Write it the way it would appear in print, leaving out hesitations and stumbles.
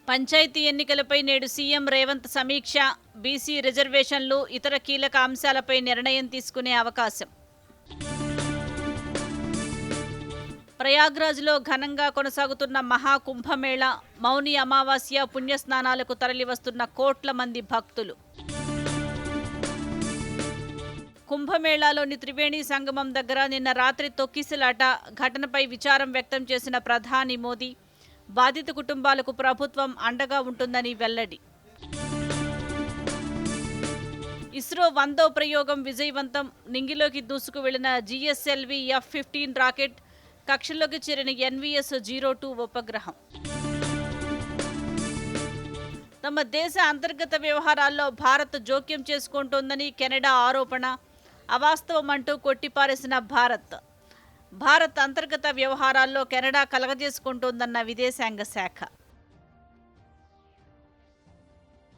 పంచాయతీ ఎన్నికలపై నేడు సీఎం రేవంత్ సమీక్ష. బీసీ రిజర్వేషన్లు, ఇతర కీలక అంశాలపై నిర్ణయం తీసుకునే అవకాశం. ప్రయాగ్రాజ్లో ఘనంగా కొనసాగుతున్న మహాకుంభమేళా. మౌని అమావాస్య పుణ్యస్నానాలకు తరలివస్తున్న కోట్ల మంది భక్తులు. కుంభమేళాలోని త్రివేణి సంగమం దగ్గర నిన్న రాత్రి తొక్కిసలాట ఘటనపై విచారం వ్యక్తం చేసిన ప్రధాని మోదీ, బాధిత కుటుంబాలకు ప్రభుత్వం అండగా ఉంటుందని వెల్లడి. ఇస్రో 100వ ప్రయోగం విజయవంతం. నింగిలోకి దూసుకు వెళ్లిన జిఎస్ఎల్వి F-15 రాకెట్, కక్షలోకి చేరిన NVS-02 ఉపగ్రహం. తమ దేశ అంతర్గత వ్యవహారాల్లో భారత్ జోక్యం చేసుకుంటోందని కెనడా ఆరోపణ. అవాస్తవమంటూ కొట్టిపారేసిన భారత్ అంతర్గత వ్యవహారాల్లో కెనడా కలగజేసుకుంటోందన్న విదేశాంగ శాఖ.